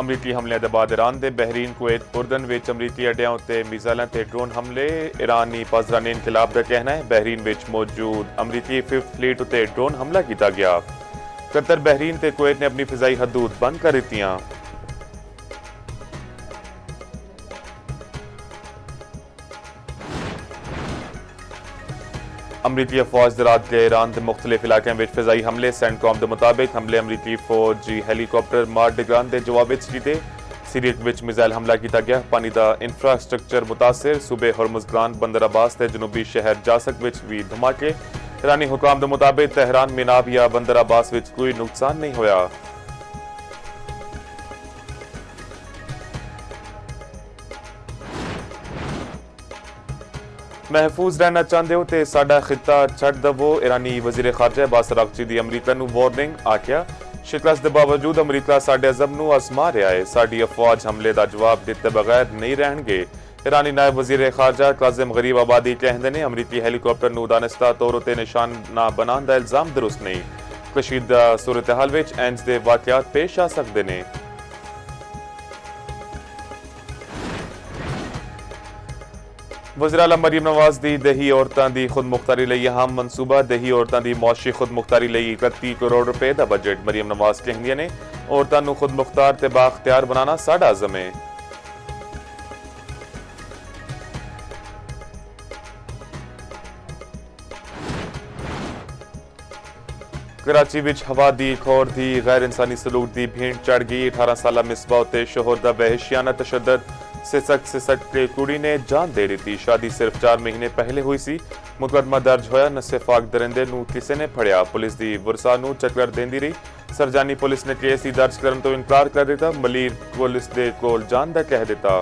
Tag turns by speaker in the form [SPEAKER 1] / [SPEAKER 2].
[SPEAKER 1] अमरीकी हमले के बाद ईरान के बहरीन कुवैत उर्दन विच अमरीकी अड्डियां उत्ते मिसाइलां ते ड्रोन हमले। ईरानी पासदानी इनकलाब का कहना है बहरीन विच मौजूद अमरीकी 5th फ्लीट उत्ते ड्रोन हमला किया गया। कतर बहरीन ते कुवैत ने अपनी फिजाई हदूद बंद कर दित्तियां। अमरीकी अफवाज रात के ईरान के मुख्तलिफ इलाकों में फिजाई हमले। सेंटकॉम के मुताबिक हमले अमरीकी फौजी हैलीकॉप्टर मार डिगान के जवाब कीते। सीरिया विच मिसाइल हमला किया गया। पानी का इंफ्रास्ट्रक्चर मुतासर। सूबे हरमुजगान बंदर अब्बास के जनूबी शहर जासक विच भी धमाके। ईरानी हुकाम के मुताबिक तेहरान मिनाब या बंदर अब्बास विच कोई नुकसान नहीं होया। महफूज रहना चाहते हो तो साडा खिता छड़ दवो। ईरानी वजीर खारजा अब्बास अरागची दी अमरीका नू वार्निंग। आख्या शिकस्त के बावजूद अमरीका साडे अज़म नू आजमा रहा है। साडी अफवाज हमले का जवाब दिते बगैर नहीं रहणगे। ईरानी नायब वजीर खारजा काजिम गरीब आबादी कहते हैं अमरीकी हैलीकॉप्टर नू दानिस्ता तौर उत्ते निशाना बनाने का इल्जाम दुरुस्त नहीं। कशीदा सूरत हाल विच इंज दे वाकयात पेश आ सकते हैं। वज़ीर आला मरियम नवाज दी दही औरतां दी खुद मुख्तारी लई अहम मनसूबा। दही औरतां दी मुआशी खुद मुख्तारी लई 31 करोड़ रुपए का बजट। मरियम नवाज कहंदियां ने औरतां नू खुद मुख्तार ते बाख्तियार बनाना साडा अज़म है। कराची विच हवा दी खौर दी गैर इंसानी सलूक दी भेंट चढ़ गई। 18 साला मिसबा उत्ते शोहर दा वहशियाना तशद्दुद। सिसक के कुड़ी ने जान दे दी। शादी सिर्फ 4 महीने पहले हुई सी। मुकदमा दर्ज होया। नशेफाक दरिंदे नू किसी ने फड़िया। पुलिस दी वरसा नू चक्कर देंदी रही। सरजानी पुलिस ने केस दर्ज करने तो इनकार कर दिता। मलीर पुलिस दे कोल जान दा कह दिता।